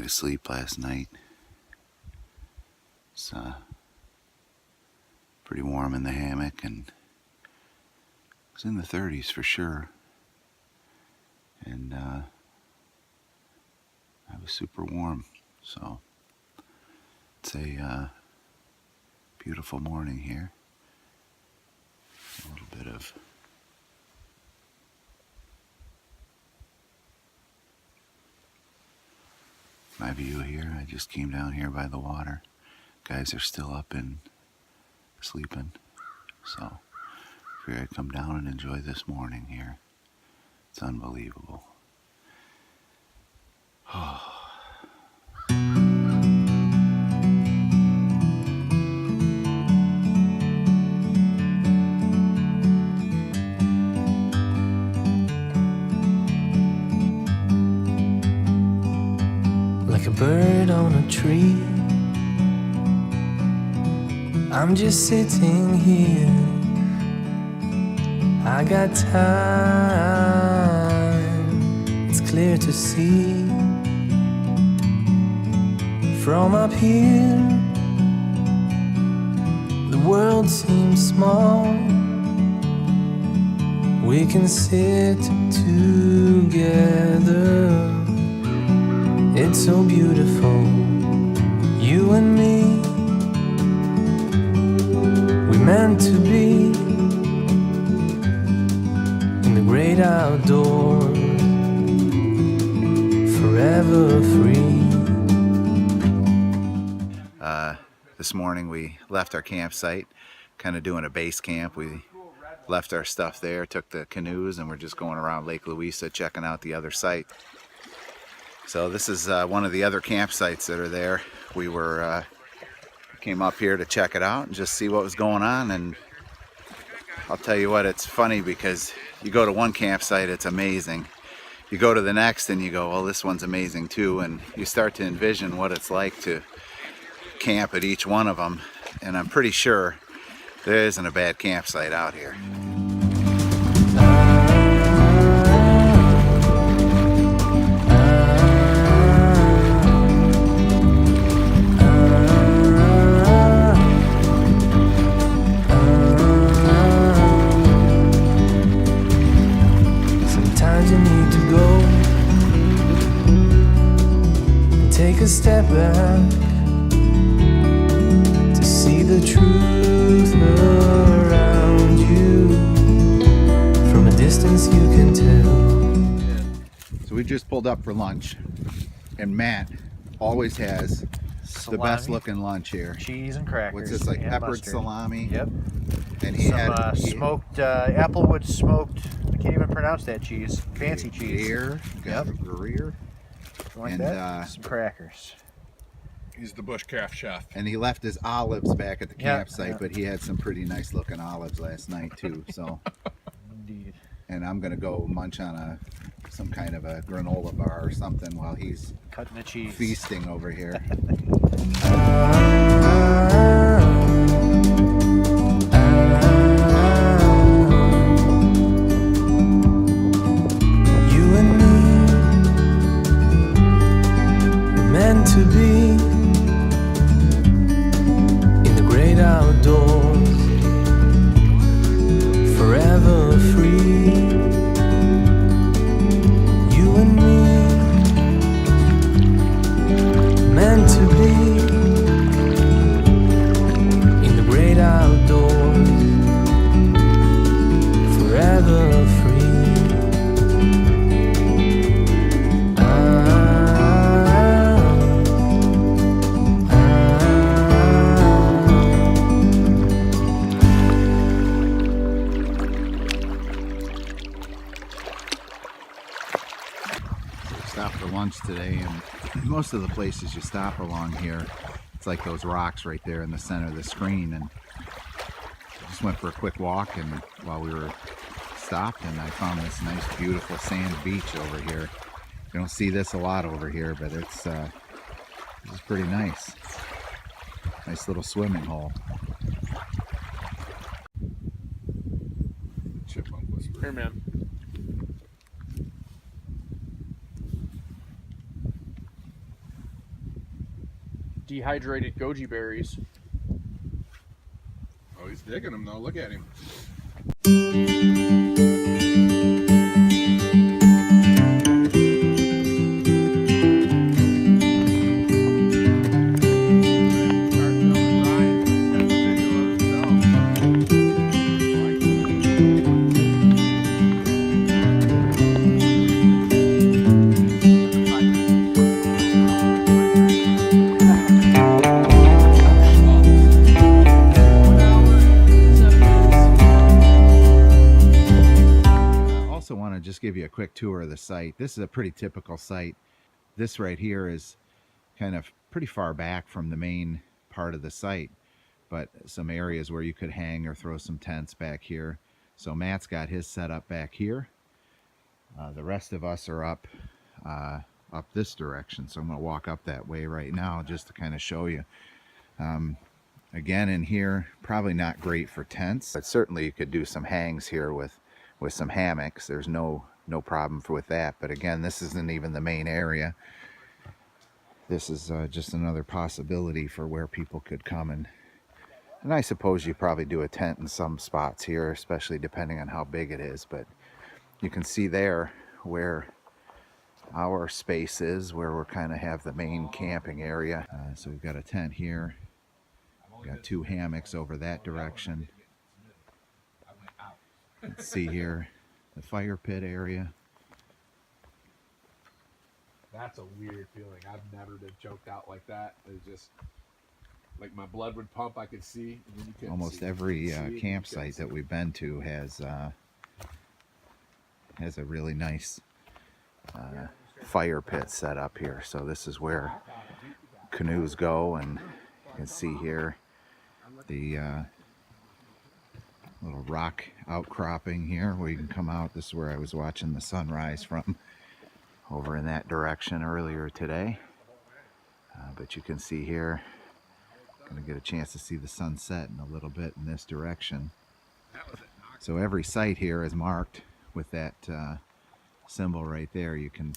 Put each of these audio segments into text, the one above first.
to sleep last night. It's pretty warm in the hammock, and it was in the 30s for sure. And I was super warm, so it's a beautiful morning here. A little bit of my view here. I just came down here by the water. Guys are still up and sleeping, so figured I'd come down and enjoy this morning here. It's unbelievable. Oh. Like a bird on a tree, I'm just sitting here. I got time, it's clear to see. From up here, the world seems small. We can sit together. It's so beautiful, you and me. We meant to be in the great outdoors, forever free. This morning we left our campsite, kind of doing a base camp. We left our stuff there, took the canoes, and we're just going around Lake Louisa checking out the other site. So this is one of the other campsites that are there. We were came up here to check it out and just see what was going on. And I'll tell you what, it's funny because you go to one campsite, it's amazing. You go to the next and you go, well, this one's amazing too. And you start to envision what it's like to camp at each one of them. And I'm pretty sure there isn't a bad campsite out here. Take a step back to see the truth around you. From a distance you can tell. So we just pulled up for lunch, and Matt always has the best looking lunch here. Cheese and crackers. What's this, like and peppered mustard. salami? Yep. And he Some had smoked applewood smoked. I can't even pronounce that cheese. Fancy cheese. Gruyere. Yep. Gruyere. Like And, that. Some crackers. He's the bushcraft chef. And he left his olives back at the Yeah, campsite, yeah. but he had some pretty nice looking olives last night too. So, Indeed. and I'm gonna go munch on some kind of a granola bar or something while he's Cutting the cheese. feasting over here. To be in the great outdoors, forever free. You and me, meant to be in the great outdoors, forever free. Stopped for lunch today, and most of the places you stop along here, it's like those rocks right there in the center of the screen. And I just went for a quick walk, and while we were stopped, and I found this nice beautiful sand beach over here. You don't see this a lot over here, but it's pretty nice. Nice little swimming hole. Chipmunk whisper. Here, man. dehydrated goji berries. Oh, he's digging them though. Look at him. Also want to just give you a quick tour of the site. This is a pretty typical site. This right here is kind of pretty far back from the main part of the site, but some areas where you could hang or throw some tents back here. So Matt's got his set up back here. The rest of us are up this direction. So I'm going to walk up that way right now just to kind of show you. Again, in here, probably not great for tents, but certainly you could do some hangs here with some hammocks. There's no problem with that. But again, this isn't even the main area. This is just another possibility for where people could come, and I suppose you probably do a tent in some spots here, especially depending on how big it is. But you can see there where our space is, where we're kind of have the main camping area. So we've got a tent here. We've got 2 hammocks over that direction. Let's see here, the fire pit area. That's a weird feeling. I've never been choked out like that. It's just like my blood would pump. I could see. And then you couldn't Almost see. every See, campsite that we've been to has a really nice fire pit set up here. So this is where canoes go, and you can see here the little rock outcropping here where you can come out. This is where I was watching the sunrise from, over in that direction earlier today. But you can see here, going to get a chance to see the sunset in a little bit in this direction. So every site here is marked with that symbol right there. You can,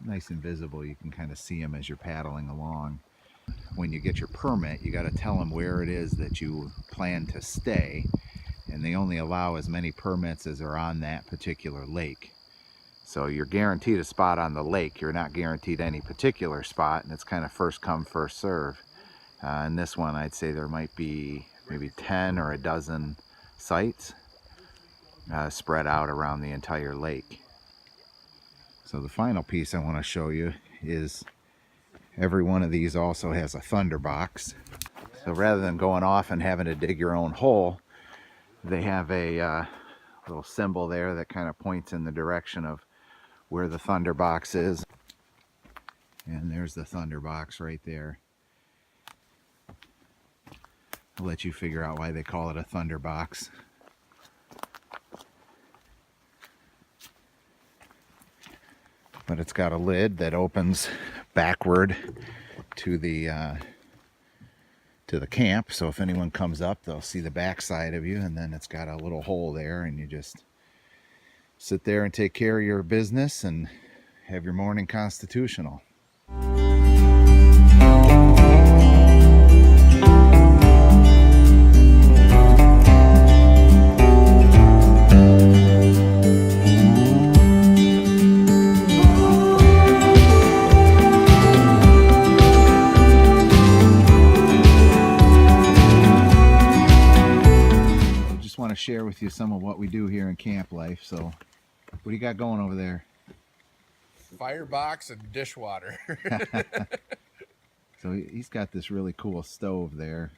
nice and visible, you can kind of see them as you're paddling along. When you get your permit, you got to tell them where it is that you plan to stay, and they only allow as many permits as are on that particular lake. So you're guaranteed a spot on the lake. You're not guaranteed any particular spot, and it's kind of first come, first serve. In this one, I'd say there might be maybe 10 or a dozen sites spread out around the entire lake. So the final piece I want to show you is every one of these also has a thunder box. So rather than going off and having to dig your own hole, they have a little symbol there that kind of points in the direction of where the thunder box is. And there's the thunder box right there. I'll let you figure out why they call it a thunder box. But it's got a lid that opens backward to the camp, so if anyone comes up, they'll see the back side of you, and then it's got a little hole there, and you just sit there and take care of your business and have your morning constitutional. Share with you some of what we do here in camp life. So what do you got going over there? Firebox and dishwater. So he's got this really cool stove there.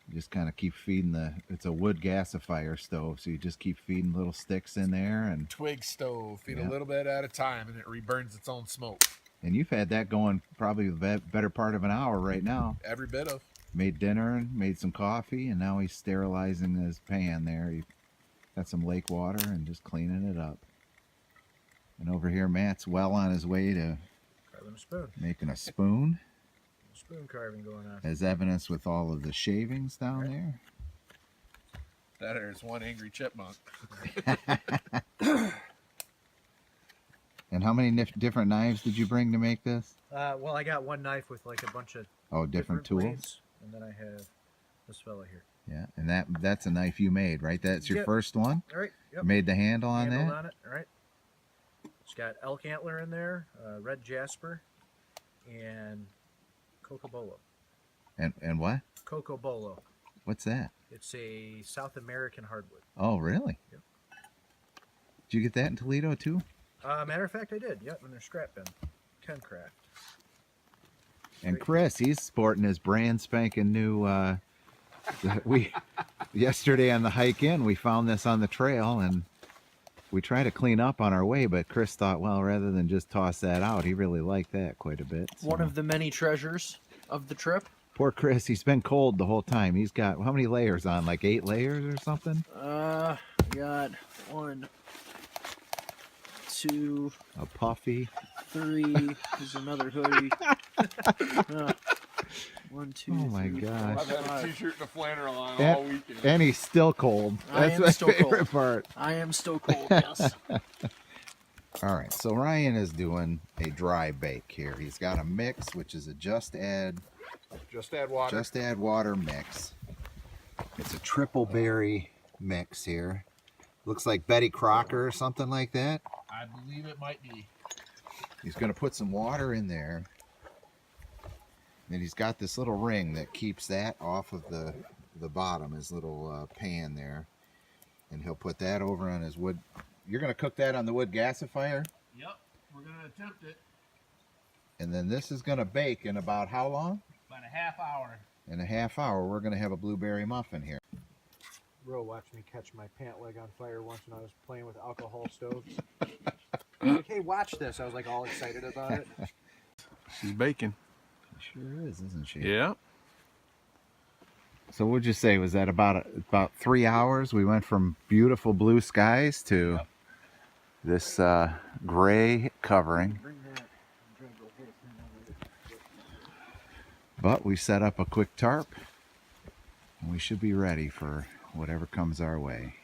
You just kind of keep feeding it's a wood gasifier stove, so you just keep feeding little sticks in there, and Twig stove, feed a little bit at a time, and it reburns its own smoke. And you've had that going probably the better part of an hour right now. Every bit of. Made dinner and made some coffee, and now he's sterilizing his pan there. He got some lake water and just cleaning it up. And over here, Matt's well on his way to Carving a spoon. making a spoon, Spoon carving going on. as evidenced with all of the shavings down there. That is one angry chipmunk. And how many different knives did you bring to make this? Well, I got one knife with like a bunch of Oh, different tools. blades, and then I have this fella here. Yeah, and that's a knife you made, right? That's your Yep. first one. All right. Yep. You made the handle on Handled that. on it. All right. It's got elk antler in there, red jasper, and cocobolo. And what? Cocobolo. What's that? It's a South American hardwood. Oh, really? Yep. Did you get that in Toledo too? Matter of fact, I did. Yep, in their scrap bin. Kencraft. And Chris, he's sporting his brand spanking new. We yesterday on the hike in, we found this on the trail, and we tried to clean up on our way. But Chris thought, well, rather than just toss that out, he really liked that quite a bit. So. One of the many treasures of the trip. Poor Chris, he's been cold the whole time. He's got how many layers on? Like 8 layers or something? Got 1, 2, A puffy. 3. There's another hoodie. 1, 2. Oh my 3, 4, gosh. I've had a 5. t-shirt and a flannel on And- all weekend. And he's still cold. I That's am my still favorite cold. part. I am still cold. Yes. All right, so Ryan is doing a dry bake here. He's got a mix, which is a just add water mix. It's a triple berry mix here. Looks like Betty Crocker or something like that. I believe it might be. He's going to put some water in there. And he's got this little ring that keeps that off of the bottom, his little pan there. And he'll put that over on his wood. You're going to cook that on the wood gasifier? Yep, we're gonna attempt it. And then this is going to bake in about how long? About a half hour. In a half hour, we're going to have a blueberry muffin here. Ro watched me catch my pant leg on fire once when I was playing with alcohol stoves. He's like, hey, watch this. I was like all excited about it. She's baking. She sure is, isn't she? Yeah. So what'd you say? Was that about 3 hours? We went from beautiful blue skies to this gray covering. But we set up a quick tarp, and we should be ready for whatever comes our way.